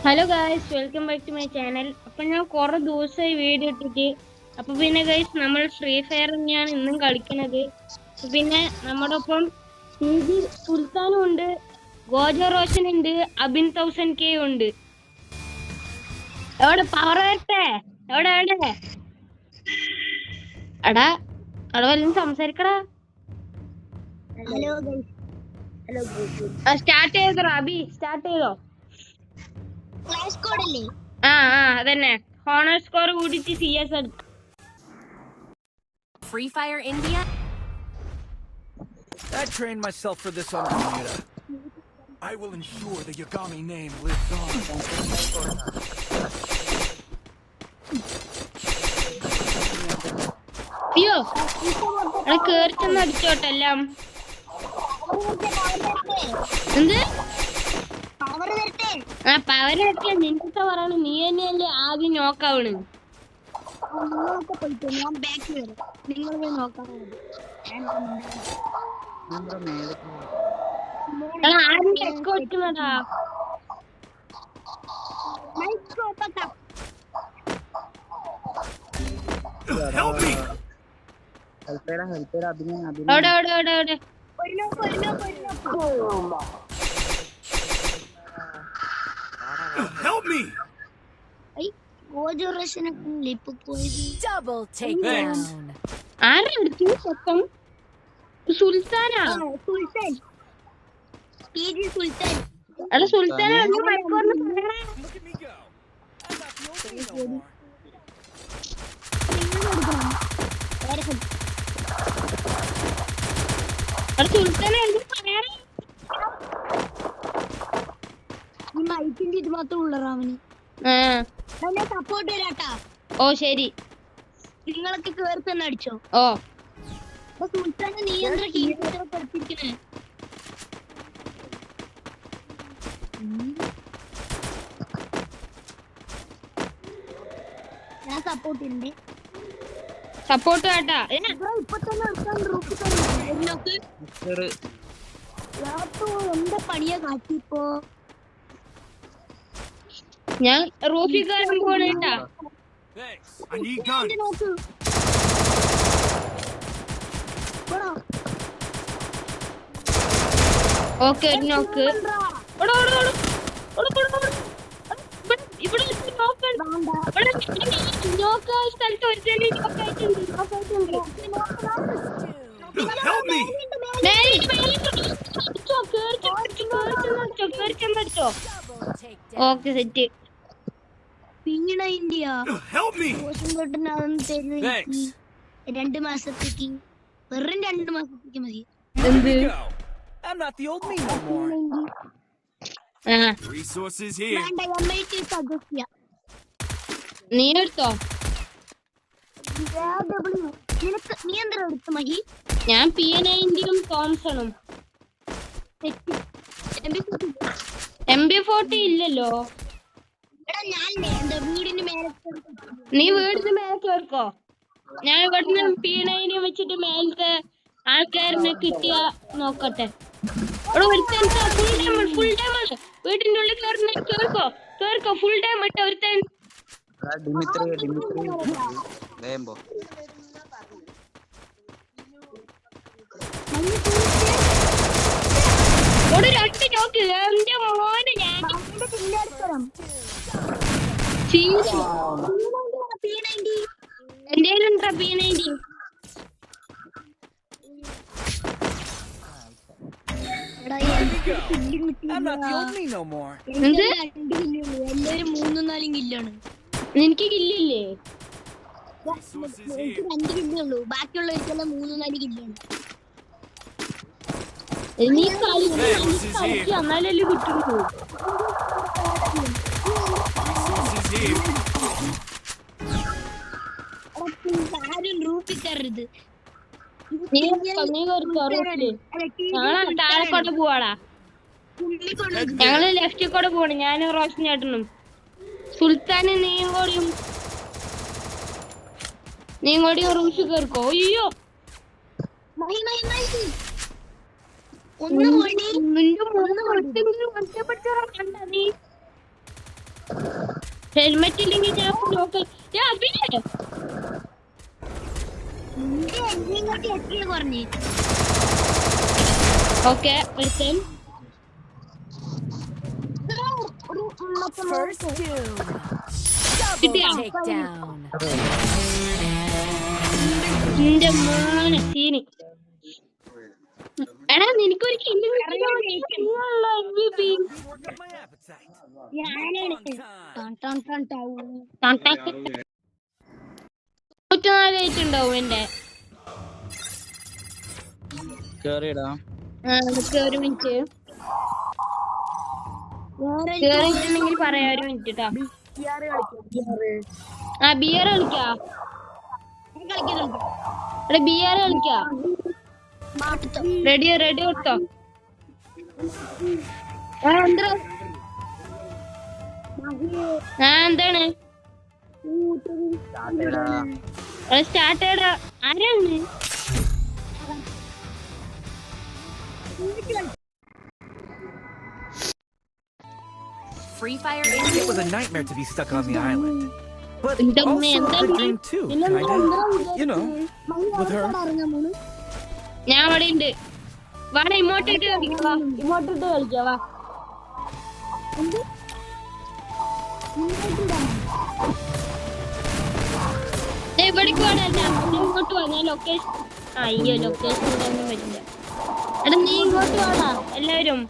Hello guys, welcome back to my channel. അപ്പം ഞാൻ കുറേ ദിവസമായി വീഡിയോ ഇട്ടിട്ട്. അപ്പം പിന്നെ ഗൈസ്, നമ്മൾ ഫ്രീ ഫയർ തന്നെയാണ് ഇന്നും കളിക്കുന്നത്. പിന്നെ നമ്മുടെ ഒപ്പം സുൽത്താനും ഉണ്ട്, ഗോജോ റോഷൻ ഉണ്ട്, അബിൻ 1000K ഉണ്ട്. എവിടെ പവർ വരട്ടെ? എവിടെ എവിടെ എടാ അവിടെ വല്ലതും സംസാരിക്കടാ. Hello guys. ഹലോ സ്റ്റാർട്ട് ചെയ്തോ അബി, സ്റ്റാർട്ട് ചെയ്തോ. ക്ലാഷ് കോഡ് അല്ലേ? അതന്നെ. ഹോണർ സ്കോർ കൂടിയിട്ട് CS എടുത്തു. Free Fire India? I trained myself for this on Bermuda. I will ensure the Yagami name lives on. അയ്യോ, അവിടെ കേറിച്ചൊന്ന് അടിച്ചോട്ടെല്ലാം. എന്ത് പവർ വരട്ടെ? പവരൊക്കെ നിനക്ക് പറയണ, നീ തന്നെയല്ലേ ആദ്യം നോക്കാവണ്. നിങ്ങളൊക്കെ പോയിട്ട് ഞാൻ ബാക്ക് വരും. നിങ്ങൾ പോയി നോക്കാം. ആരും ചെക്ക് വെക്കുന്നതാ. Help me! അവിടെ അവിടെ അവിടെ അവിടെ Help me! ഗോജോ റോഷനൊക്കെ ഇപ്പൊ പോയത്. Double takedown. ആരെടുത്തു സത്യം? സുൽത്താനാ? സുൽത്താൻ, PG സുൽത്താൻ. അല്ല, സുൽത്താന മലപ്പുറം പറയണേ. Look at me go! I'm not the only no more. Sultana എന്ത് പറയണേ? ഈ മൈക്കിന്റെ ഇത് മാത്രം ഉള്ളറാവന് സപ്പോർട്ട് വരാട്ടാ. ഓ ശരി. നിങ്ങളൊക്കെ കേറി തന്നെ അടിച്ചോ. ഓ അപ്പൊ സുൽത്താനെ നീ എന്താ ഹീറോ പഠിപ്പിക്കണേ? ഞാൻ സപ്പോർട്ട് ഉണ്ട്. സപ്പോർട്ട് കേട്ടാ. ഇപ്പൊ തന്നെ എടുക്കാൻ എന്താ പണിയാ കാട്ടിപ്പോ? ഞാൻ റൂഫി കയറാൻ പോണേട്ടാ. Thanks. I need guns. നോക്ക്. ഓക്കെ, ഒരു നോക്ക്. ഇവിടെ നോക്കാ സ്ഥലത്ത് ഒരു Help me! Double takedown. Okay set. പിന്നീട് ഇന്ത്യ Help me! കോശം തൊട്ടിന് അതൊന്നും തരുന്ന Thanks. 2 മാസത്തേക്ക്, വെറും 2 മാസത്തേക്ക് മതി. എന്ത്? Go. I'm not the old me no more. Resources here. വേണ്ട, MIT സജസ്റ്റ് ചെയ്യാം. നീ എടുത്തോ. നിനക്ക് നീ എന്താ എടുത്ത മഹി? ഞാൻ PN90 തോംസണും. MB40 ഇല്ലല്ലോ. എടാ ഞാൻ എന്താ വീടിന്റെ മേലെ നീ വീടിന് മേലെ കേൾക്കോ. ഞാൻ ഇവിടുന്ന് PN90 വെച്ചിട്ട് മേലത്തെ ആൾക്കാരനെ കിട്ടിയ നോക്കട്ടെ. ഫുൾ ടൈം വീട്ടിന്റെ ഉള്ളിൽ കേൾക്കോ ഫുൾ ടൈം ഇട്ട ഒരുത്തൻ. ഒരു 2 നോക്ക്. എന്റെ മോനെ, ഞാൻ എന്റെ കയ്യിലുണ്ടാ PN90. I'm not the old me no more. എല്ലാരും 3-4 കില്ലാണ്. നിനക്ക് കില്ലില്ലേ? Resources എനിക്ക് here. 2 കില്ലേ ഉള്ളൂ. ബാക്കിയുള്ളവർക്കെല്ലാം 3-4 കില്ലാണ്. നീ കളിക്ക് എന്നാലല്ലേ കിട്ടുള്ളൂ. Resources here. ആരും റൂപ്പിക്കരുത്. നീ റൂട്ടില് ഞങ്ങള് താഴെക്കോട്ട് പോവാടാ. ഞങ്ങള് ലെഫ്റ്റിൽ കൂടെ പോവാണ്. ഞാനും റോഷൻ ചേട്ടനും സുൽത്താനും നീയും കൂടിയും റൂഷ് കേൾക്കോ. അയ്യോ, ഒന്ന് ഓടി. നിന്റെ മൂന്ന് ഒറ്റപ്പെടുത്താ കണ്ട നീ. ഹെൽമെറ്റ് ഇല്ലെങ്കിൽ ഞാൻ നോക്ക്. നിങ്ങൾക്ക് എത്ര കുറഞ്ഞു? Okay First doom. കിട്ടിയാ? Double takedown. നിന്റെ മോനെ സീന്. എടാ നിനക്കൊരു kill Work up my appetite. ഞാനാണ് ായിട്ടുണ്ടാവും എന്റെ. ഒരു മിനിറ്റ് കേറിയിട്ടുണ്ടെങ്കിൽ പറയാം. ഒരു മിനിറ്റ് ട്ടാ. ബിയർ കളിക്കാ. എടാ ബിയർ കളിക്കാ. റെഡി കൊടുത്തോ. എന്താണ് സ്റ്റാർട്ട് ചെയ്യടാ. ആരാണ്? Free Fire It India. was a nightmare to be stuck on the island. But The also man, a good dream too, kinda. You know, with her. ഞാൻ അവിടെ ഉണ്ട്. വാടാ ഇങ്ങോട്ടിട്ട് കളിക്കാ. ഇങ്ങോട്ടിട്ട് കളിക്കാ വാ. ഇവിടേക്ക് വേണ ഇങ്ങോട്ട് വാ. ഞാൻ ലൊക്കേഷൻ അയ്യോ ലൊക്കേഷൻ ഒന്നും പറ്റില്ല. എടാ നീ ഇങ്ങോട്ട് വാടാ എല്ലാവരും.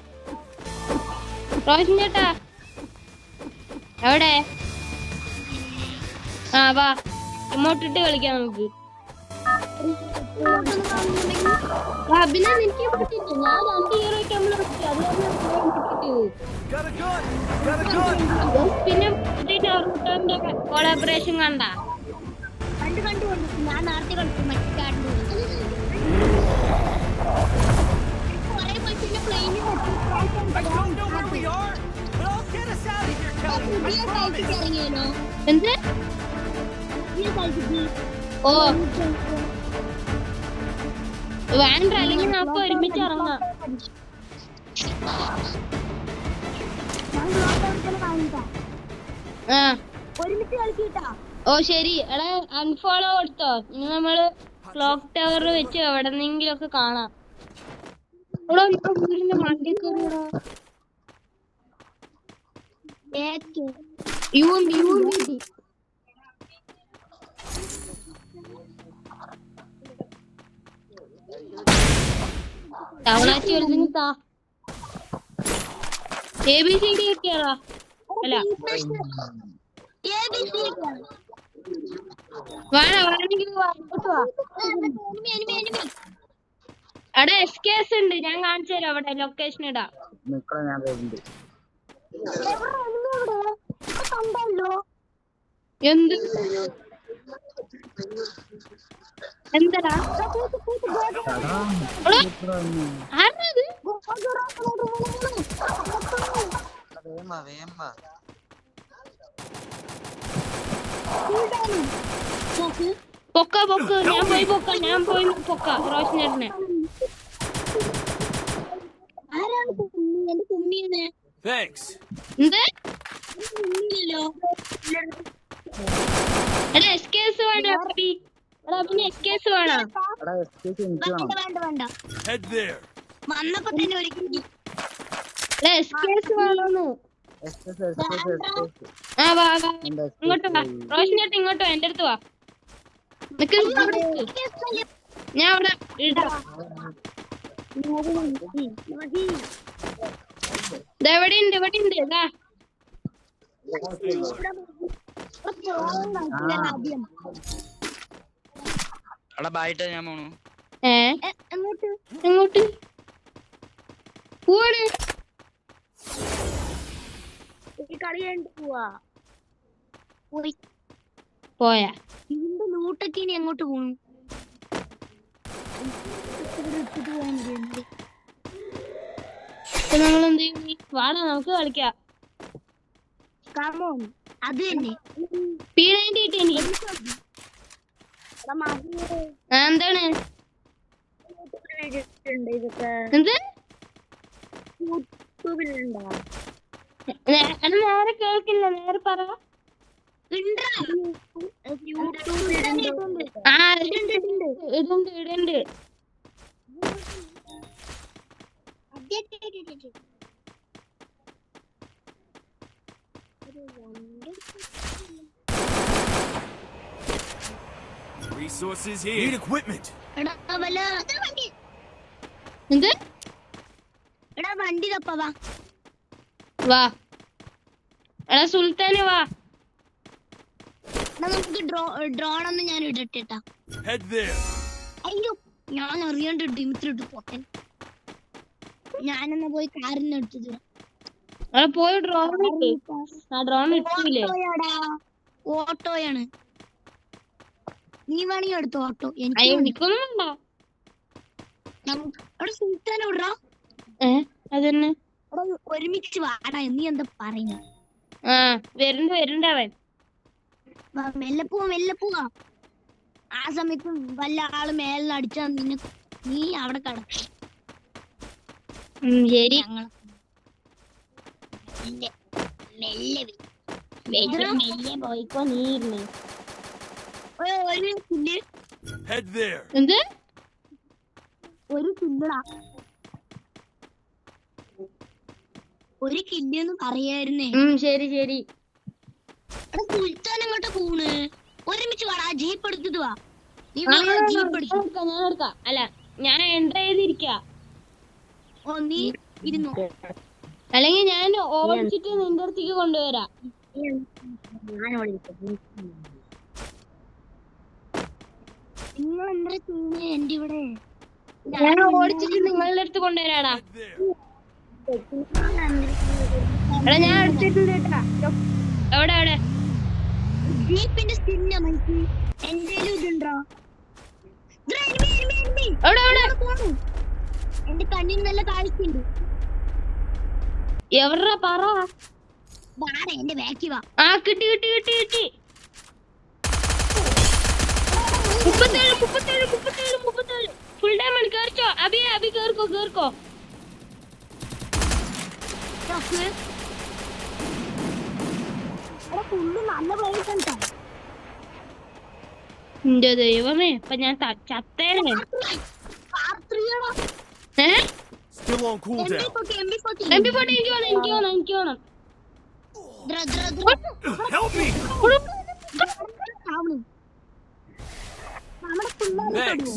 റോഷൻ ചേട്ടാ എവിടെ? വാ ഇങ്ങോട്ടിട്ട് കളിക്കാം നമുക്ക്. പിന്നെ എനിക്ക് പറ്റില്ല. ഞാൻ 2 ഹീറോയ്ക്ക് നമ്മൾ Got a gun. പിന്നെ കൊളാബറേഷൻ കണ്ട കണ്ടു ഞാൻ നേരത്തെ കളിച്ചു മറ്റേ കാട്ടിൽ പ്ലെയിനിൽ I don't know where we are, but I'll get us out of here, Kelly. I promise. ഇറങ്ങിയാലോ? എന്ത്? ഓ വേണ്ട അല്ലെങ്കിൽ നമുക്ക് ഒരുമിച്ച് ഇറങ്ങാം. ഒരുമിച്ച് കളിക്കിട്ടാ. ഓ ശരി. എടാ അൺഫോളോ കൊടുത്തോ. ഇനി നമ്മള് ക്ലോക്ക് ടവർ വെച്ച് എവിടെന്നെങ്കിലും ഒക്കെ കാണാം. വീടിന്റെ വണ്ടി കയറിയടാ. തവളാച്ചി എഴുതി താ. ABCD ഒക്കെയാടാ. അല്ല വേണമെങ്കിൽ അവിടെ SKS ഉണ്ട്. ഞാൻ കാണിച്ചു തരാം. അവിടെ ലൊക്കേഷൻ ഇടാം. എന്ത് എന്തടാ ആരണത്? പൊക്ക ഞാൻ പോയി പൊക്ക റോഷനേട്ടനെ. ആരാണ് എന്റെ കുമ്മിയെന്ന്? Thanks. എന്ത്? കുമ്മിയല്ലോ. എടാ SKS വേണ്ട. പിന്നെ SKS വേണം. വേണ്ട Head there. വന്നപ്പോ തന്നെ ഒരിക്കലും SKS വേണോന്ന്. വാ ഇങ്ങോട്ട് വാ റോഷനേട്ടൻ. ഇങ്ങോട്ട് വാ. എന്റെ അടുത്ത് വാ. ഞാൻ അവിടെ ഇടാം. ഇവിടെ ഉണ്ട് ഇതാ. എങ്ങോട്ട് പോവാണ്? കളി കഴിഞ്ഞിട്ട് പോവാ. പോയാ ഇതിന്റെ ലൂട്ടൊക്കെ ഇനി എങ്ങോട്ട് പോകും? നമ്മൾ എന്ത് ചെയ്യും? വാടാ നമുക്ക് കളിക്കാം. അത് തന്നെ P90 കിട്ടി എനിക്ക്. എന്താണ് ഇതൊക്കെ എന്ത്? യൂട്യൂബിലുണ്ടോ? നേരെ കേൾക്കില്ല. നേരെ പറ. ആ ഇടുണ്ട്. Resources here. Need equipment. എന്ത് എടാ വണ്ടി തപ്പവാ. വാ എടാ സുൽത്താന് വാ. നമുക്ക് ഡ്രോൺ ഒന്ന് ഞാൻ ഇടട്ടെട്ടാ. Head there. അയ്യോ ഞാൻ അറിയാണ്ട് ഡിമിത്രിട്ട് പോട്ടെ. ഞാനെന്നാ പോയി കാറിന് എടുത്തു തരാം. എടാ പോയി ഡ്രോൺ ഇട്ടില്ലേ? ഓട്ടോയാണ്. നീ വേണമെങ്കിൽ എടുത്തോ ഓട്ടോ. എനിക്കൊന്നുണ്ടോ അവിടെ സുൽത്താൻ വിടറാ. അതന്നെ ഒരുമിച്ച് വാടാ. നീ എന്താ പറയുന്ന? ആ വരുന്നുണ്ട് അവൻ. മെല്ലെ പോവാ. ആ സമയത്ത് വല്ല ആള് മേലിൽ അടിച്ചാ നീ അവിടെ കിടക്കും. ശരി മെല്ലെ പോയിക്കോ. നീ ഇരുന്ന് Head there. എന്ത് ഒരു കില്ലടാ. ഒരു കില്ലെന്ന് പറയായിരുന്നേ. ശരി എടാ സുൽത്താൻ എങ്ങോട്ടാ പോണ്? ഒരുമിച്ച് വാടാ. ജീപ്പ് എടുത്തിട്ട് വാ. ഞാൻ എടുക്കാം. അല്ല ഞാൻ എൻട്രി ചെയ്തിരിക്ക. ഓ നീ ഇരുന്നു. അല്ലെങ്കിൽ ഞാൻ ഓടിച്ചിട്ട് നിന്റെ അടുത്തേക്ക് കൊണ്ടുവരാം. നിങ്ങൾ എന്താ ചെയ്യുന്നേ എന്റെ ഇവിടെ? ഞാൻ ഓടിച്ചിട്ട് നിങ്ങളുടെ അടുത്ത് കൊണ്ടുവരാടാ. എടാ ഞാൻ എടുത്തിട്ടുണ്ട് കേട്ടാ. എവിടെ ജീപ്പിന്റെ സ്കിന്ന മനസ്സി എന്തേലും ഇതുണ്ടോ? എന്റെ കണ്ണിന് നല്ല കാഴ്ചയുണ്ട്. എവറാ പറ. എന്റെ ബാക്കി വാ. ആ കിട്ടി 37 ഫുൾ ഡാമേജ്. കേറിച്ചോ അബി കേറിക്കോ. നല്ല പ്ലേസ് ഉണ്ട്. എന്റെ ദൈവമേ ഇപ്പൊ ഞാൻ ചത്തേനെ. Still on cooldown. MP40 എനിക്ക് വേണം. Help me. Thanks.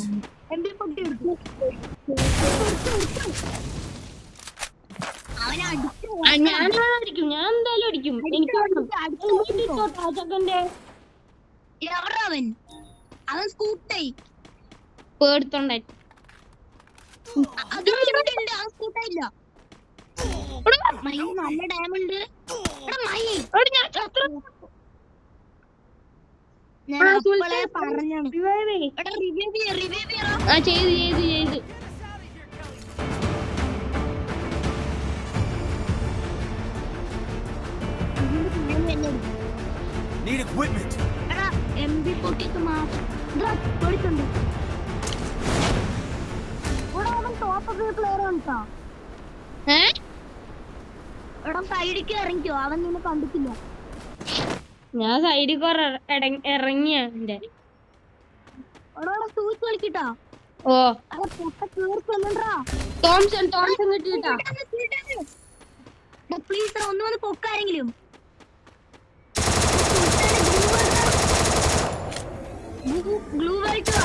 ഞാൻ എന്തായാലും അടിക്കും. എനിക്ക് അവൻ സ്കൂട്ടായി പേടിത്തോണ്ടേ. നല്ല ഡാമുണ്ട്. പറഞ്ഞാണ് ചെയ്ത് Need equipment. MP40 മാത്രം പേടിച്ചുണ്ട്. അവൻ ടോപ്പ് പ്ലെയർ ആണ്. എടാ സൈഡിക്ക് ഇറങ്ങിക്കോ. അവൻ നിന്നെ കണ്ടിട്ടില്ല. ഞാൻ സൈഡിൽ കുറെ ഇറങ്ങിയ എന്റെ സൂച്ച് കളിക്കട്ടോ. ഓ തോംസൺ കിട്ടിട്ടാ. പ്ലീസ് ഒന്ന് വന്ന് പൊക്കാരെങ്കിലും. ഗ്ലൂ വരയ്ക്കുക.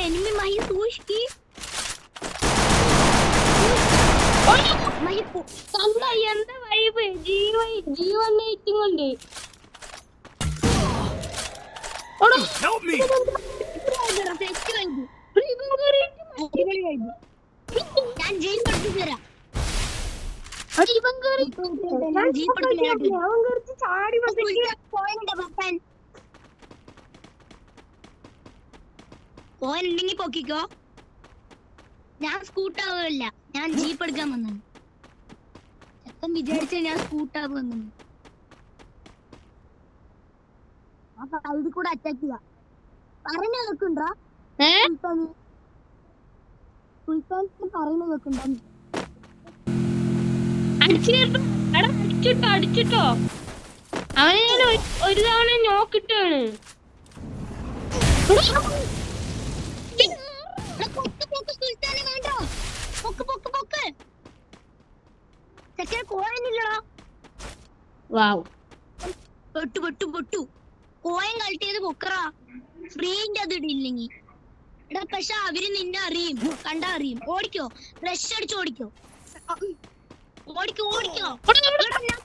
എനിമി മൈ സൂക്ഷിക്ക്. എന്താ വൈബ്. ജീവൻ കൊണ്ട് Help me. ഞാൻ ജീപ്പ് എടുത്തു തരാം. പോയിണ്ടെങ്കി പൊക്കിക്കോ. ഞാൻ സ്കൂട്ടാവില്ല. ഞാൻ ജീപ്പ് എടുക്കാൻ വന്നു. ചെക്കൻ വിചാരിച്ച ഞാൻ സ്കൂട്ടാവ് വന്നു. അപ്പൊ അതിൽ കൂടെ അറ്റാക്ക് ചെയ്യാം. പറയുന്ന കേൾക്കുണ്ടോ? പറയുന്ന കേൾക്കുണ്ടോ? അടിച്ചിട്ടോ. അവനെ ഞാൻ ഒരു തവണ നോക്കിട്ടാണ്. വാവ് പൊട്ടു കോയം കളിട്ടിയത് പൊക്കറാ ഫ്രീന്റെ അത് ഇടില്ലെങ്കിൽ എടാ. പക്ഷെ അവര് നിന്നെ അറിയും, കണ്ടാ അറിയും. ഓടിക്കോ, റഷ് അടിച്ച് ഓടിക്കോ. ഞാൻ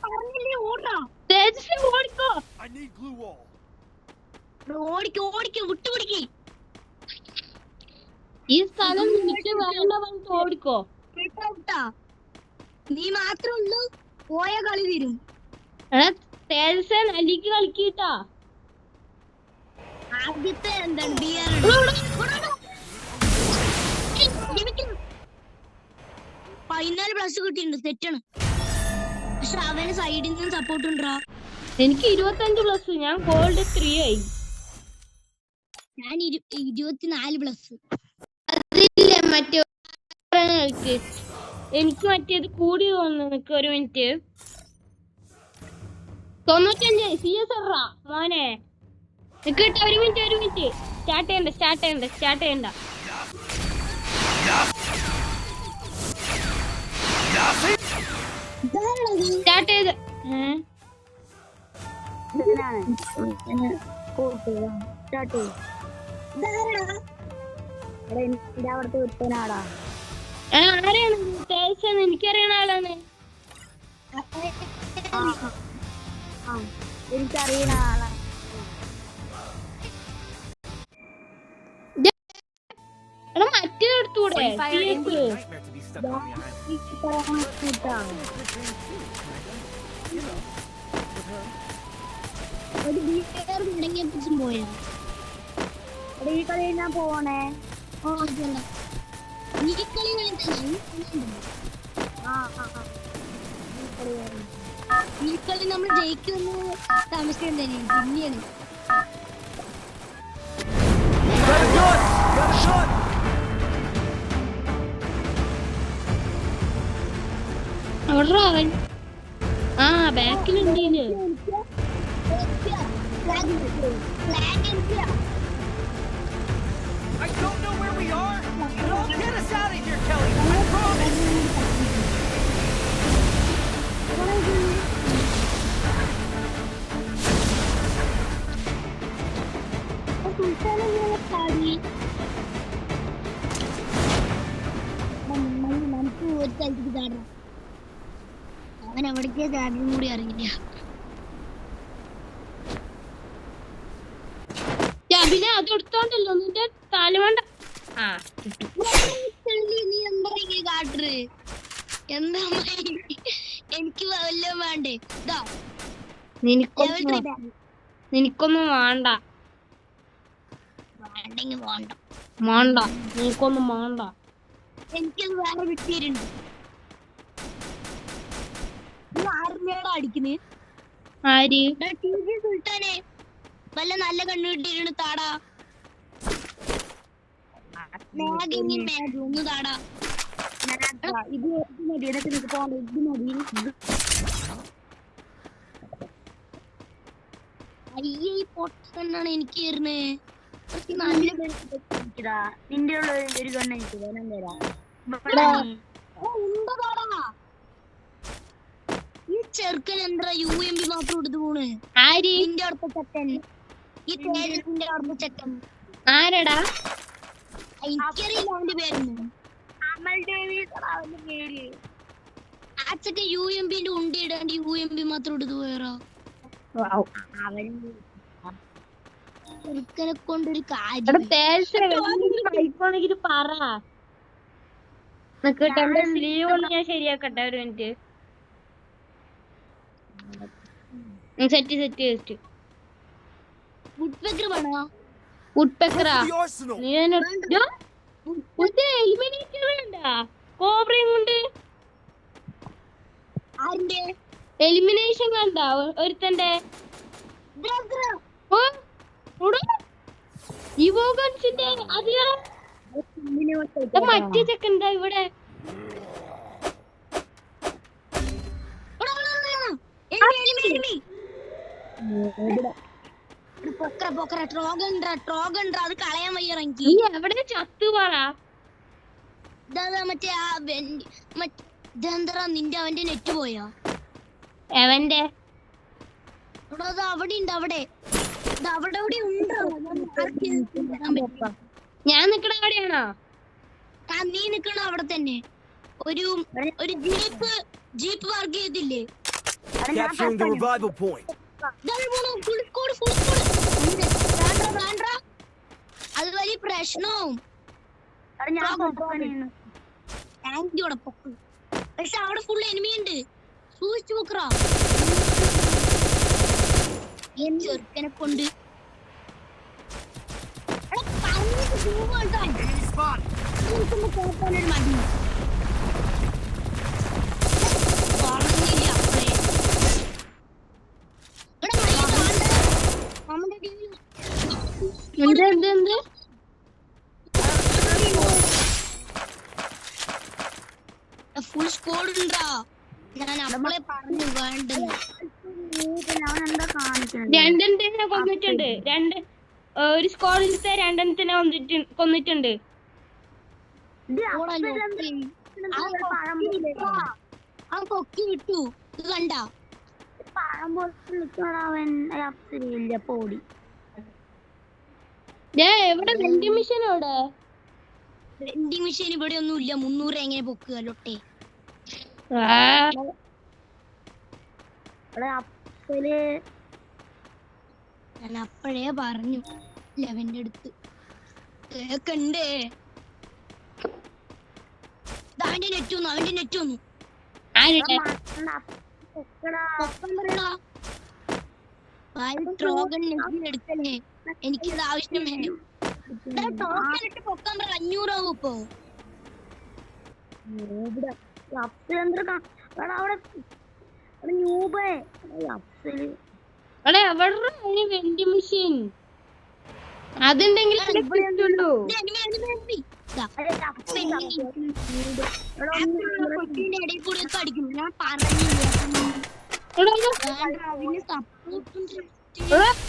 പറഞ്ഞില്ലേ ഓടാ. I need glue wall. ഓടിക്കോ വിട്ടുപിടിക്ക്. ഈ സ്ഥലം നിനക്ക് വേണ്ട പറഞ്ഞിട്ട് ഓടിക്കോ. നീ മാത്രമേ ഉള്ളൂ, പോയ കളി തരും. തേജസൻ അലിക്ക് കളിക്കിട്ടാ. ആദ്യത്തെ എന്താണ് +14 കിട്ടിയിട്ടുണ്ട്. തെറ്റാണ്. പക്ഷെ അവന് സൈഡിൽ നിന്ന് സപ്പോർട്ട് ഉണ്ടാ. എനിക്ക് 25+. ഞാൻ ഗോൾഡ് 3 ആയി. ഞാൻ 24+. അതില്ല മറ്റേ എനിക്ക് മറ്റേത് കൂടി തോന്നുന്നു. നിനക്ക് ഒരു മിനിറ്റ്. 95 CS മോനെ. നിക്കട്ടെ, ഒരു മിനിറ്റ്. സ്റ്റാർട്ട് ചെയ്യണ്ട. സ്റ്റാർട്ട് ചെയ്ത് ആരെയാണ് തേജസൻ? എനിക്കറിയണ ആളാണ്. എനിക്കറിയുന്ന ആളാണ്. എടാ മറ്റേ എടുത്തൂടെ? Nightmare to be stuck on the island. ഒരു വീട്ടുകാർ മുടങ്ങിയപ്പോഴും പോയത്. ഈ കളി ഞാൻ പോണേ. ഈ കളി ഈ കളി നമ്മൾ ജയിക്കുമെന്ന് താമസിക്കണ്ടേ? പിന്നെയാണ് അവിടെ അവൻ ബാക്കിലുണ്ട്. I don't know where we are. But I'll get us out of here, Kelly. I promise. നമുക്ക് ഒരു സ്ഥലത്തേക്ക് ചാടാം. അവൻ എവിടേക്കാ ചാടും കൂടി അറിയില്ല. പിന്നെ അത് എടുത്തോണ്ടല്ലോ നിന്റെ തലവണ്ട. നീ എന്താ കാട്ടറ്? എന്താ എനിക്ക് വല്ലതും വേണ്ടേ? ഇതാ നിനക്കൊന്നും വേണ്ട. വേണ്ടെങ്കിൽ വേണ്ട. നിനക്കൊന്നും വേണ്ട. എനിക്കത് വേറെ കിട്ടിയിട്ടുണ്ട്. ആർമേടെ അടിക്കുന്നേ ആര്? സുൽത്താനെ വല്ല നല്ല കണ്ണു കിട്ടിയിട്ടുണ്ട്. താടാ ഒന്ന് താടാ. ഇത് മതി. ഇതൊക്കെ നിനക്ക് പോകണ്ട. ഇത് മതി. അയ്യേ ഈ പൊട്ടണ്ണാണ് എനിക്ക് തരുന്നേ. നല്ല നിന്റെ ഉള്ള ഒരു കണ്ണ എനിക്ക് വേണം തരാം. ഈ ചെറുക്കൻ എന്താ UMP മാത്രം എടുത്തു പോണ്? ആര്? നിന്റെ അടുത്ത ചെക്കൻ. ഈ തേജസിന്റെ അടുത്ത ചെക്കൻ ആരടാ? എനിക്കറിയില്ല അവന്റെ പേരൊന്നും. ആ ചെക്കൻ UMPന്റെ ഉണ്ടി ഇടാണ്ട് UMP മാത്രം എടുത്തു പോയറാ. ചെറുക്കനെ കൊണ്ടൊരു കാര്യം പറ. സ്ലീവ് ഒന്ന് ഞാൻ ശരിയാക്കട്ടെ. ഒരു മിനിറ്റ്. സെറ്റ് വുഡ്പെക്കർ വേണോ? വുഡ്പെക്കറാ? The arsenal. നീ എലിമിനേറ്റർ വേണ്ട. കോബ്രയും കൊണ്ട് ആരുടെ എലിമിനേഷൻ കണ്ട ഒരുത്തന്റെ ഇവോഗൻസിന്റെ അതിലാ മറ്റേ ചെക്കൻതാ ഇവിടെ. പൊക്കറ ട്രോഗൺ അത് കളയാൻ വയ്യ എനിക്ക്. നീ എവിടെ ചത്തുവാടാ? മറ്റേ ആ ഇതെന്തറാ നിന്റെ അവന്റെ നെറ്റ് പോയോ? എവന്റെ അത് അവിടെ ഉണ്ട്. അവിടെ അവിടെ ഉണ്ടോ? ഞാൻ നിക്കണ അവിടെയാണോ? നീ നിക്കണ അവിടെ തന്നെ. ഒരു ജീപ്പ് പാർക്ക് ചെയ്തില്ലേ? Capturing the revival point. അത് വലിയ പ്രശ്നവും. പക്ഷെ അവിടെ ഫുൾ എനിമി ഉണ്ട്. സൂക്ഷിച്ചു നോക്കറ. ചെറുക്കനെ കൊണ്ട് Enemy spot. മതി. എന്ത് ഫുൾ സ്കോഡ് ഉണ്ടാ? ഞാൻ അപ്പളെ പറഞ്ഞു വേണ്ടെന്ന്. രണ്ടെണ്ണത്തിനെ കൊന്നിട്ടുണ്ട്. ഒരു സ്കോഡിലത്തെ രണ്ടെണ്ണത്തിനെ കൊന്നിട്ടുണ്ട്. ആ കൊക്കി വിട്ടു. ഇത് കണ്ട പോടി. എവിടെ വെൻഡിങ് മെഷീൻ? അവിടെ വെൻഡിങ് മെഷീൻ ഇവിടെ ഒന്നും ഇല്ല. 300 എങ്ങനെ പൊക്കുക ലൊട്ടെ? ഞാൻ അപ്പഴേ പറഞ്ഞു ലെവന്റെ അടുത്ത് കേക്കണ്ടേ. അവന്റെ നെറ്റ് വന്നു. എടുക്കണേ, എനിക്കത് ആവശ്യമേ. പൊക്കാൻ പറ. 500 ആവും ഇപ്പൊ. വെൻഡിങ് മെഷീൻ അതുണ്ടെങ്കിൽ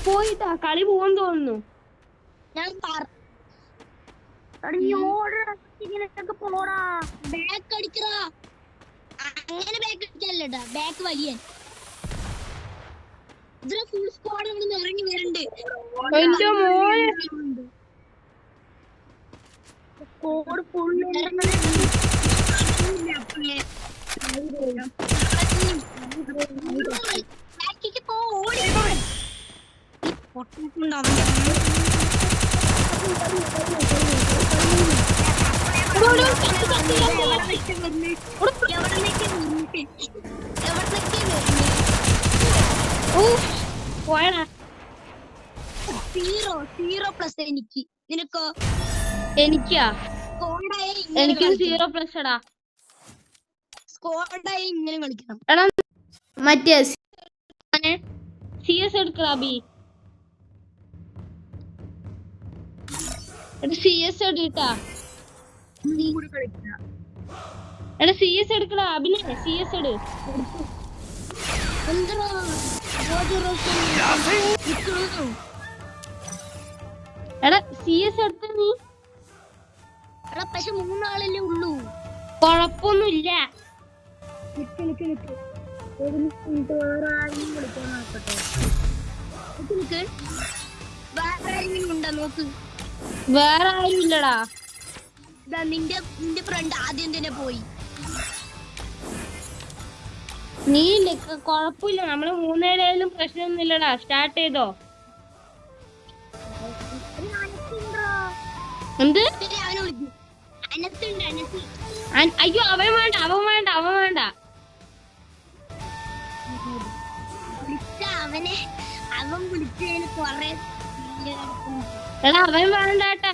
പോയിട്ടാ കളി പോവാൻ തോന്നുന്നു. ഞാൻ ബാക്ക് അടിക്കറാ. അങ്ങനെ ബാക്ക് അടിക്കാനല്ലടാ, ബാക്ക് വലിയ. ഇതിലെ ഫുൾ സ്ക്വാഡ് ഇവിടെ ഇറങ്ങി വരുന്നുണ്ട്. എനിക്ക് നിനക്കോ? എനിക്കാ? എനിക്കും 0+ എടാ. സ്ക്വാഡായി ഇങ്ങനെ കളിക്കണം. എടാ മറ്റേ CS എടുക്കടാ. B CS എടുട്ടാ. എടാ CS എടുക്കടാ. അഭിനയ CS എടു. എടാ CS എടുത്ത നീ. എടാ പക്ഷെ 3 ആളല്ലേ ഉള്ളൂ. കൊഴപ്പൊന്നുമില്ല. വേറെ ആരും ഇല്ലടാ. നിന്റെ ഫ്രണ്ട് ആദ്യം തന്നെ പോയി. നീ കൊഴപ്പില്ല. നമ്മള് 3 പേരായാലും പ്രശ്നമൊന്നുമില്ലടാ. സ്റ്റാർട്ട് ചെയ്തോ. എന്ത്? അയ്യോ അവൻ വേണ്ട. അവൻ വിളിച്ചതിന് കൊറേ എടാ അവൻ വേണ്ടാട്ടാ.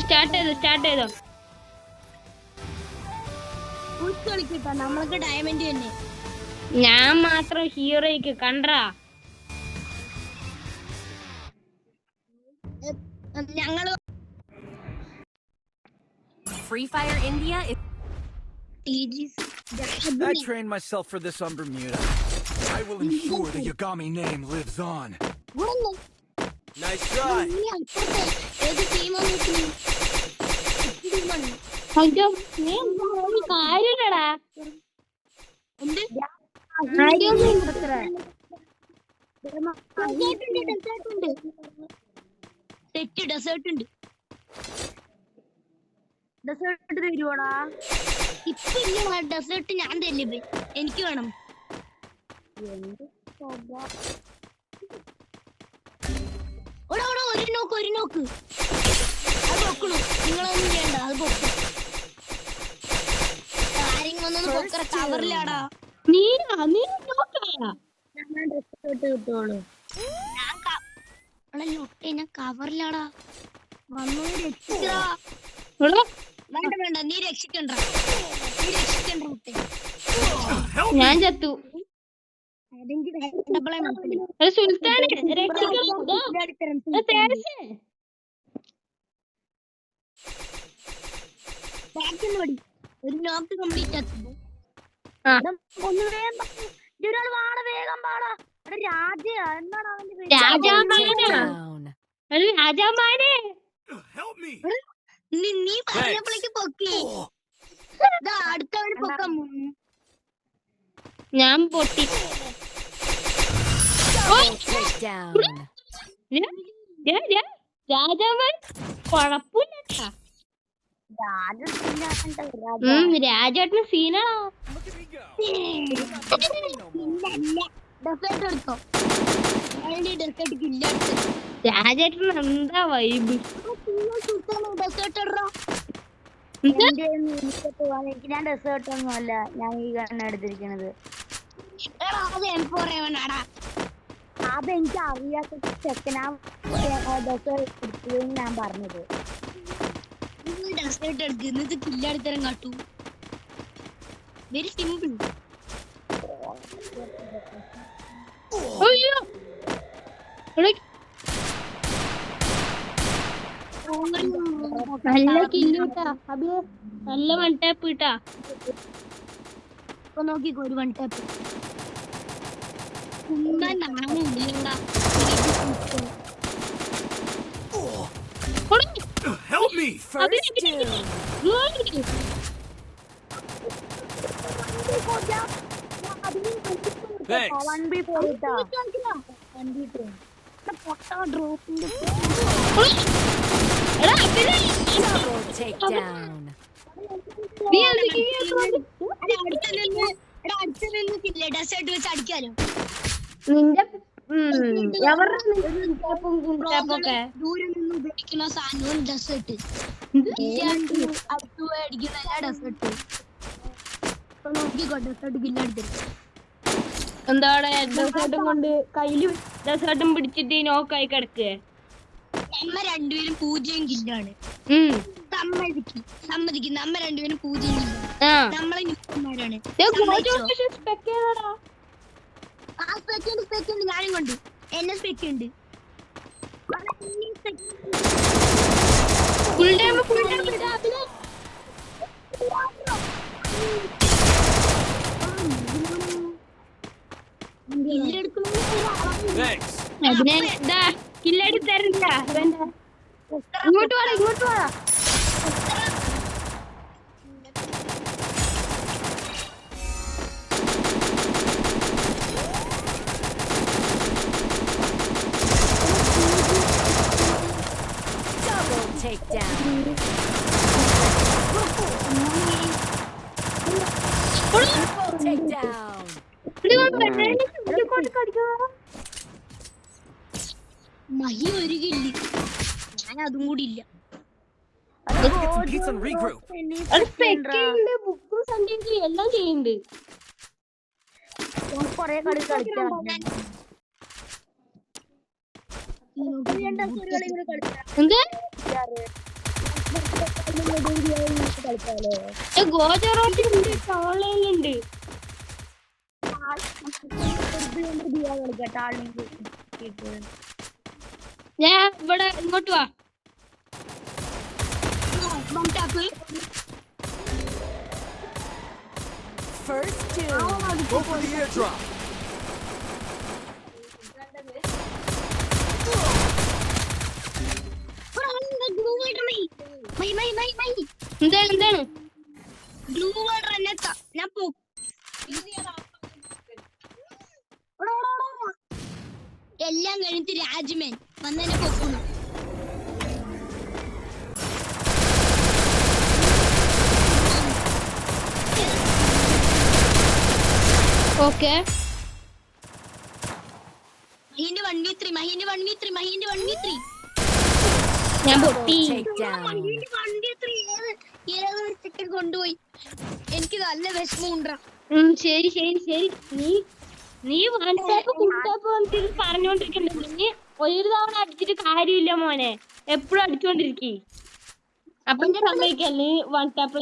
സ്റ്റാർട്ട് ചെയ്തോ. കളിക്കട്ടോ, നമ്മൾക്ക് ഡയമണ്ട് തന്നെ. ഞാൻ മാത്രം ഹീറോയ്ക്ക് കണ്ടാ. ഞങ്ങള് Free Fire India is TGC I trained myself for this on Bermuda. I will ensure the Yagami name lives on. Nice try. ഏത് ടീമാണ് അയ്യോ, നീ എന്താ ഒരു കാര്യമില്ലടാ. എന്ത് കാര്യമൊന്നും അത്ര. ഡെസേർട്ട് ഉണ്ട് ഡെസേർട്ട് തരുവാടാ ഇപ്പൊ ഇല്ല ഡെസേർട്ട് ഞാൻ തരില്ലേ എനിക്ക് വേണം ഓടാ ഓടാ ഒരു നോക്ക് അത് പൊക്കണു നിങ്ങളൊന്നും ചെയ്യണ്ട അത് പൊക്കും ആരെങ്കിലും പൊക്കറ കവറിലാടാ നീ നോക്കാ ഞാൻ ഡെസേർട്ട് കിട്ടുള്ളൂ ഞാൻ കവറിലാടാ വന്നു രക്ഷിക്കടാ വേണ്ട നീ രക്ഷിക്കണ്ട മുട്ടേ ഞാൻ ചത്തു. സുൽത്താനെ ഒരു നോക്ക് കംപ്ലീറ്റ് ആക്കുന്നു ഒന്ന് വേഗം ഒരാൾ വാട വേഗം പാടാ രാജ എന്താണ് അവന്റെ പേര് രാജാമാനെ Help me. നീ പറഞ്ഞപ്പോഴേക്ക് പൊക്കി അടുത്തവന് പൊക്കം ഞാൻ പൊട്ടി. Takedown. രാജാവൻ കൊഴപ്പില്ല. രാജേട്ടന് സീനാ. രാജേട്ടന് എന്താ വൈബ്. ഞാൻ ഡെസേർട്ട് ഒന്നും അല്ല ഞാൻ ഈ കണ്ണ എടുത്തിരിക്കണത് അതെനിക്ക് അറിയാത്ത സെക്കൻഡ് ഞാൻ പറഞ്ഞത് ഡെസേർട്ട് എടുക്കുന്നത് കില്ലടിത്തരം കാട്ടു വെരി സിമ്പിൾ നല്ല കില്ലൂട്ടാ അബിയെ, നല്ല വൺ ടാപ്പ് ഇട്ടാ. നോക്കിക്കോ ഒരു one tap Help me. First two. Thanks. Double takedown. Desert വെച്ച് അടിക്കാലോ നിന്റെ ദൂരെ നിന്ന് ഉപയോഗിക്കുന്ന സാധനവും ഡെസേർട്ട് അടുത്ത് അടിക്കുന്ന ഡെസേർട്ട് നോക്കിക്കോ ഡെസേർട്ട് കില്ലടിത്തരും എന്താണ് ഡെസേർട്ടും കൊണ്ട് കയ്യില് ഡെസേർട്ടും പിടിച്ചിട്ട് നോക്കായി കിടക്കുക. നമ്മ രണ്ടുപേരും 0 കില്ലാണ്. സമ്മതിക്കും നമ്മ രണ്ടുപേരും 0 കില്ലാണ്. നമ്മളെ ന്യൂമാരാണ്. ഞാനും കൊണ്ട് എന്നെ സ്പെക്ക് ഉണ്ട്. Thanks. കില്ലടിച്ച് തരണ്ട. ഇങ്ങോട്ട് വാ. Double takedown. Triple takedown. Mahi ഒരു കില്ല് ഞാൻ അതും കൂടി ഇല്ല. Get some pizza and regroup. ബുക്കും സൺഡേ എല്ലാം ചെയ്യുന്നുണ്ട്. കൊറേ കളി കളിക്കാം. ഗോജറോട്ടുണ്ട് ഓൺലൈനിലുണ്ട്. ഞാൻ ഇവിടെ ഇങ്ങോട്ട് വാ. First two. Go for the airdrop. എന്താണ് ഗ്ലൂ വാട്ടർ എന്നെ ഞാൻ എല്ലാം കഴിഞ്ഞിട്ട് രാജ്മൻ വന്നെന്നെ പൊക്കുന്നു. ഓക്കെ മഹീന്റെ 1v3 മഹീന്റെ 1v3 മഹീന്റെ 1v3 ഞാൻ പൊട്ടി. മഹീന്റെ 1v3 ഏതൊരു ചിക്കൻ കൊണ്ടുപോയി. എനിക്ക് നല്ല വിഷമമുണ്ടാ. ശരി ശരി ശരി. നീ വൺ ടാപ്പ് വന്നിട്ട് പറഞ്ഞോണ്ടിരിക്കണ്ടല്ലോ. നീ ഒരു തവണ അടിച്ചിട്ട് കാര്യമില്ല മോനെ, എപ്പോഴും അടിച്ചോണ്ടിരിക്കേ. അപ്പൊ സമ്മതിക്കാം നീ വൺ ടാപ്പ്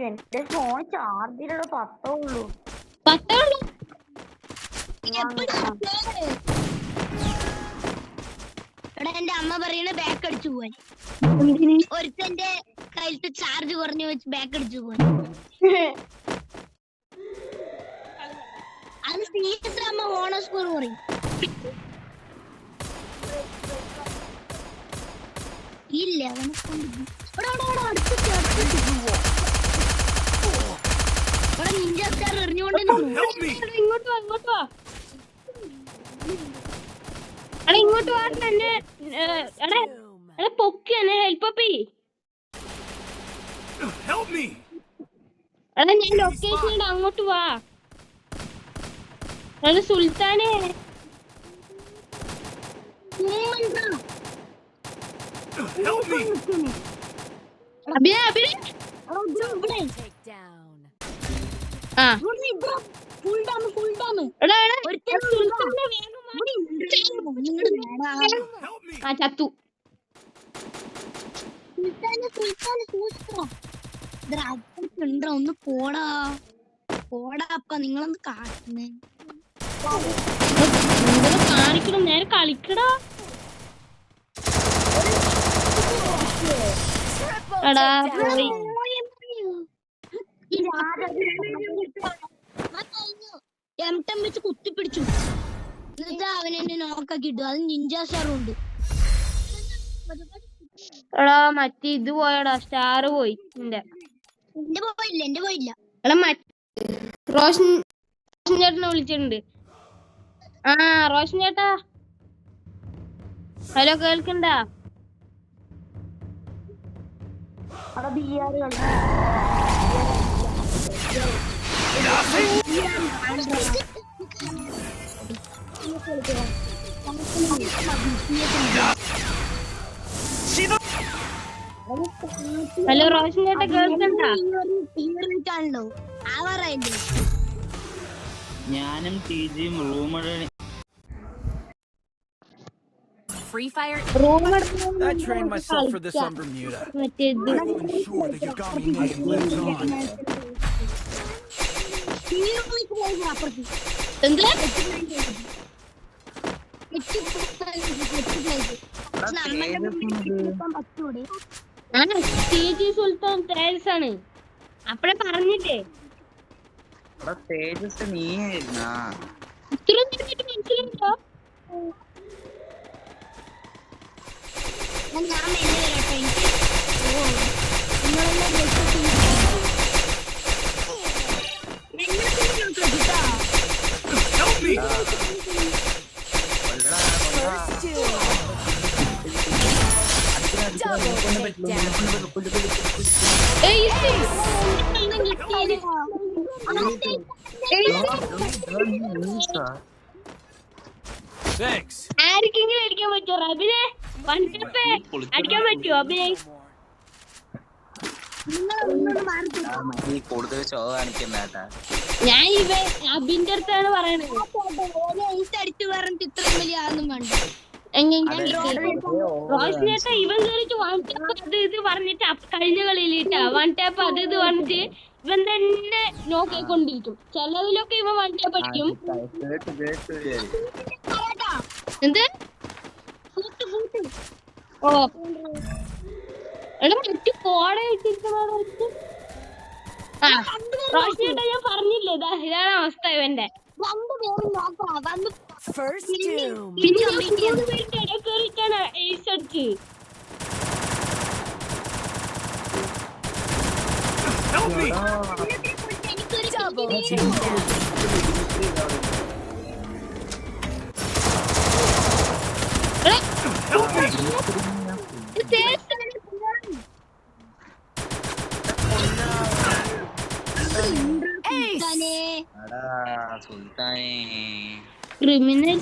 എന്റെ ഫോൺ ചാർജിലുള്ള 10 ഉള്ളൂ. എടാ എന്റെ അമ്മ പറയണ ബാക്ക് അടിച്ചു പോവാൻ. ഒരുത്തന്റെ കയ്യിലത്തെ ചാർജ് കുറഞ്ഞു വെച്ച് ബാക്ക് അടിച്ചു പോവാൻ. അത് സീരിയസ് അമ്മ ഓണോ സ്കോർ പറയും. ഇല്ല നിഞ്ച സ്റ്റാർ എറിഞ്ഞുകൊണ്ട് ഇങ്ങോട്ട് വാ ഇങ്ങോട്ട് വാ എന്നെ പൊക്കി എന്നെ ഹെൽപ്പ് അപ്പ് ചെയ്യ്. Help me. എടാ ഞാൻ ലൊക്കേഷൻ ഇടാം, അങ്ങോട്ട് വാ. അത് സുൽത്താനെ Help me. അഭിനയ Take down. ആ ഫുൾ ഡാം എടാ സുൽത്താനെ Help me. ആ ചത്തു. ഉണ്ടോ ഒന്ന് പോടാ അപ്പ നിങ്ങളൊന്ന് കാട്ടുന്നേ. കാണിക്കണം, നേരെ കളിക്കടാ. എടാ പോയി. എംടം വെച്ച് കുത്തിപ്പിടിച്ചു. എന്നിട്ട് അവനെന്നെ നോക്കാക്കി ഇട്ടു. അത് നിഞ്ചാ സ്റ്റാറുണ്ട്. എടാ മറ്റേ ഇത് പോയടാ, സ്റ്റാർ പോയി നിന്റെ. എന്റെ പോയില്ല. എടാ റോഷൻ ചേട്ടനെ വിളിച്ചിട്ടുണ്ട്. ആ റോഷൻ ചേട്ടാ, ഹലോ കേൾക്കണ്ട? അവിടെ ബിആർ ഹലോ റോഷൻ ചേട്ടാ കേൾക്കണ്ട? ണല്ലോ ആവാറായില്ലേ? ഞാനും ടിജിയും റൂമഡ് Free Fire. I trained myself for this on Bermuda. I will ensure the Yagami name lives on. എന്താ സുൽത്താൻ തേജസ് ആണ്. അപ്പഴേ പറഞ്ഞില്ലേ തേജസ് നീയായിരുന്നാ? ഇത്രയും മനസ്സിലുണ്ടോ? ഞാൻ മെല്ലെ വരട്ടെ. Help me. First two. Double takedown. Thanks. ആർക്കെങ്കിലും അടിക്കാൻ പറ്റുമോ? അഭിനയ വൺ ടാപ്പ് അടിക്കാൻ പറ്റുമോ അഭിനയ്? കൂടുതൽ ഷോ കാണിക്കണ്ടാ. ഞാൻ അബിന്റെ അടുത്താണ് പറയണത്. അടിച്ചു പറഞ്ഞിട്ട് ഇത്രയും വലിയ ആളൊന്നും കണ്ടു. റോഷൻ ചേട്ടാ ഇവൻ കേറിട്ട് വൺ ടാപ്പ് അത് ഇത് പറഞ്ഞിട്ട് കഴിഞ്ഞ കളിയിലിട്ടാ വൺ ടാപ്പ് അത് ഇത് പറഞ്ഞിട്ട് ഇവൻ തന്നെ നോക്കിക്കൊണ്ടിരിക്കും. ചിലതിലൊക്കെ ഇവൻ വൺ ടാപ്പ് അടിക്കും. എന്ത്? ഓ എടാ മറ്റു കോട ഇട്ടിരിക്കണോട് റോഷനേട്ടാ ഞാൻ പറഞ്ഞില്ലേ ഇതാണ് അവസ്ഥ ഇവന്റെ. രണ്ടുപേരും നോക്കാം വന്ന് First doom. പിന്നെ ഞാൻ 3 പേരുടെ ഇടയിൽ കയറിയിട്ടാണ് ഏസ് അടിച്ച്. Help me! എനിക്കൊരു Double കിണ്ടി takedown. എടാ, Help me! ഇത് തേച്ചാണ് സുൽത്താനെ. എടാ സുൽത്താനേ. ക്രിമിനൽ.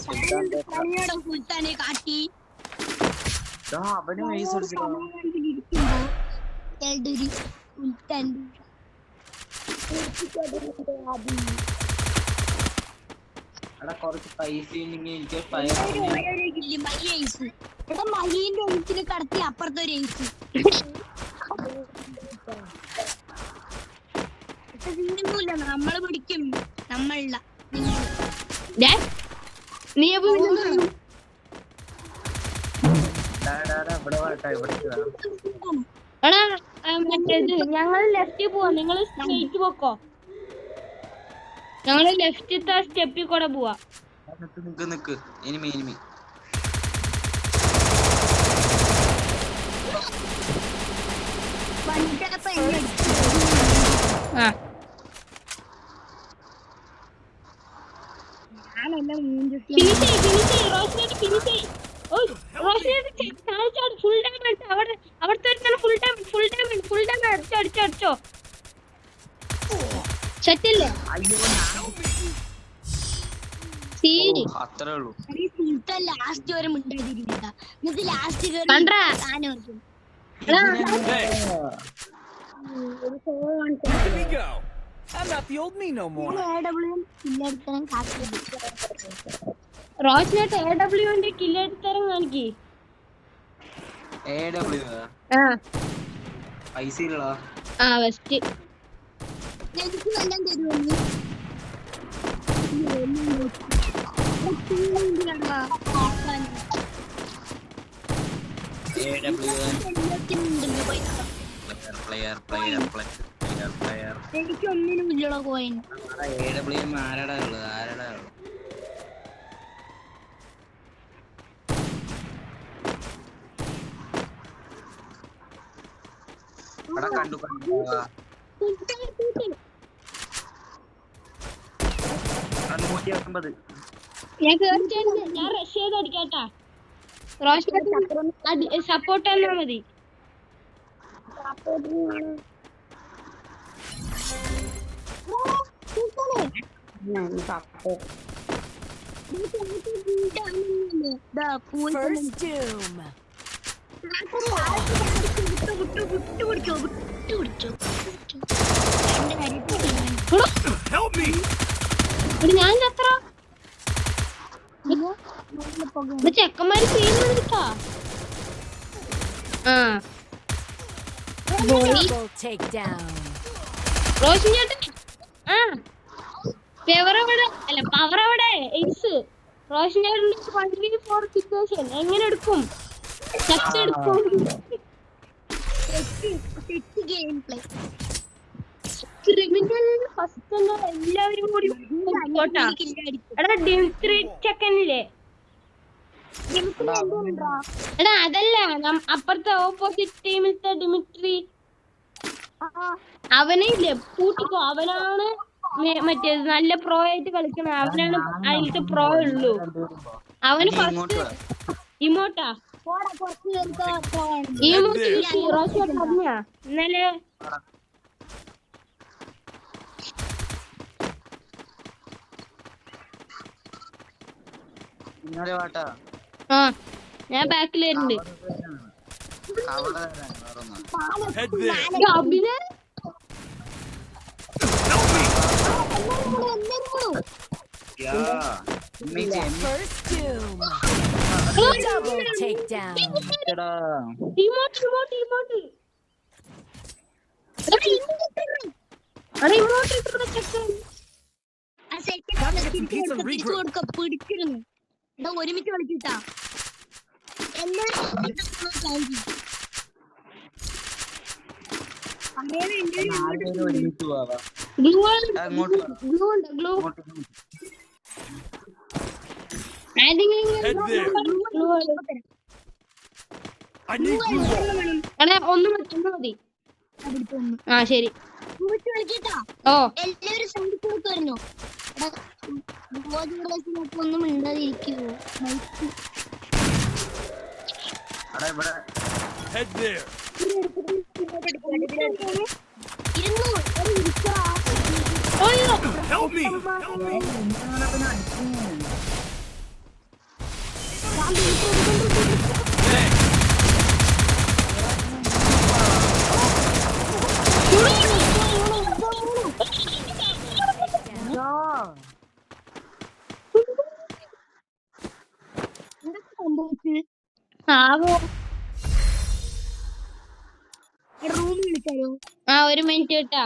കണ്ണട സുൽത്താനെ കാട്ടി ദാ അവനും ഐസ് അടിച്ചോ. എൽഡൊരു സുൽത്താൻ എടാ കുറച്ച് പൈസ ഉണ്ടെങ്കിൽ എനിക്ക് ഫയർ ഐസ്. ഇവിടെ മഹീന്റെ ഒഴിച്ചിന് കടത്തി അപ്പുറത്തൊരു ഐസ്. സീനൊന്നുമില്ല, നമ്മള് പിടിക്കും. നമ്മളല്ല നീ അപ്പൊ ഇവിടെ വാട്ടാ ഇവിടെ എടാ മറ്റേത് ഞങ്ങൾ ലെഫ്റ്റിൽ പോവാ, നിങ്ങൾ സ്ട്രേറ്റ് പോക്കോ. ഞങ്ങള് ലെഫ്റ്റത്തെ സ്റ്റെപ്പിൽ കൂടെ പോവാ. നിക്ക് നിക്ക് എനിമി എനിമി. ആ ഞാനല്ല മൂഞ്ചുട്ടി. ഫിനിഷ് ചെയ്യ് റോഷനേട്ട് ഫിനിഷ് ചെയ്യ്. ഓയ് റോഷനേട്ട് ചാടി ഫുൾ ഡാമേജ്. അവിടുത്തെ ഫുൾ ഡാമേജ് അടിച്ചോ. സെറ്റില്ലേ സീഡി അത്രേ ഉള്ളൂ. ഈ സുൽത്താൻ ലാസ്റ്റ് വരെ മിണ്ടാതിരിക്കട്ടാ. എന്നിട്ട് ലാസ്റ്റ് കണ്ടാ? Let me go! I'm not the old me no more. റോഷനേട്ട് AWന്റെ കില്ലെടുത്തരം കാണിക്ക്. AW ആ പൈസ ഇല്ല. ആ വെസ്റ്റ് എനിക്ക് വല്ലതും തരുമോ? എനിക്ക് ഒന്നിനും ഇല്ലടോ കോയിൻ. ആരടാ ഉള്ളത് ആരടാ ഉള്ളത്? എടാ കണ്ടു കണ്ടു 150. ഞാൻ കേറിച്ചായിരുന്നു. ഞാൻ റഷ് ചെയ്ത് അടിക്കാട്ടാ. റോഷനേട്ട് സപ്പോർട്ട് തന്നാ മതി. First doom. Help me! ഞാൻ ചത്ര ചെക്കന്മാര് ചെയ്യുന്നുണ്ടാ. ആ Double takedown. റോഷൻ ചേട്ടൻ ആ പവർ അവിടെ അല്ല പവർ അവിടെ എയ്സ്. റോഷൻ ചേട്ടൻ 1v4 സിറ്റുവേഷൻ എങ്ങനെ എടുക്കും? എടുക്കും. ക്രിമിനൽ ഫസ്റ്റ് എല്ലാവരും കൂടി പോട്ടാ. എടാ ഡിമിത്രി ചെക്കനില്ലേ? എടാ അതല്ല അപ്പുറത്തെ ഓപ്പോസിറ്റ് ടീമിലത്തെ ഡിമിത്രി അവനില്ലേ കൂട്ടിക്കോ. അവനാണ് മറ്റേത് നല്ല പ്രോ ആയിട്ട് കളിക്കണ. അവനാണ് അതിലത്തെ പ്രോ ഉള്ളൂ. അവന് ഫസ്റ്റ് ഇമോട്ടാ ഇമോട്ട് കിട്ടി. റോഷൻ പറഞ്ഞാ ഇന്നലെ ഇന്നലെ വാട്ടാ ആ ഞാൻ ബാക്കിൽ വരുന്നുണ്ട്. Head there! അഭിനയ First doom. Double takedown. Emote അതെ ഇമോട്ട് ഇത്ര ചെക്കൻ പിടിച്ചിരുന്നു. എന്താ ഒരുമിച്ച് കളിച്ചിട്ടാ നാലുപേരും ഒരുമിച്ച് പോവാ. ഗ്ലൂ അങ്ങോട്ട് വാ. ഗ്ലൂ ഉണ്ട് ഗ്ലൂ അങ്ങോട്ട് വാ. Head there. I need glue. എടാ ഒന്ന് മതി. ആ ശരി. വിളിക്കട്ടാ ഓ എല്ലാവരും സൈഡിൽ കൊടുക്കുമായിരുന്നു. ഒന്നും മിണ്ടാതിരിക്കുവോ? എടാ ഇവിടെ Head there. അയ്യോ Help me. ആവോ റൂമിൽ വിളിച്ചാലോ? ആ ഒരു മിനിറ്റ് കേട്ടാ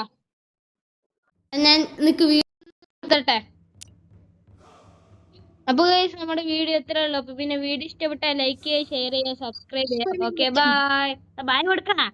ഞാൻ നിക്ക് വീട്ടെ. അപ്പൊ ഗൈസ് നമ്മുടെ വീഡിയോ എത്ര ഉള്ളു. അപ്പൊ പിന്നെ വീഡിയോ ഇഷ്ടപ്പെട്ടാൽ ലൈക്ക് ചെയ്യുക, ഷെയർ ചെയ്യുക, സബ്സ്ക്രൈബ് ചെയ്യുക. ഓക്കെ ബൈ ബൈ കൊടുക്കാം.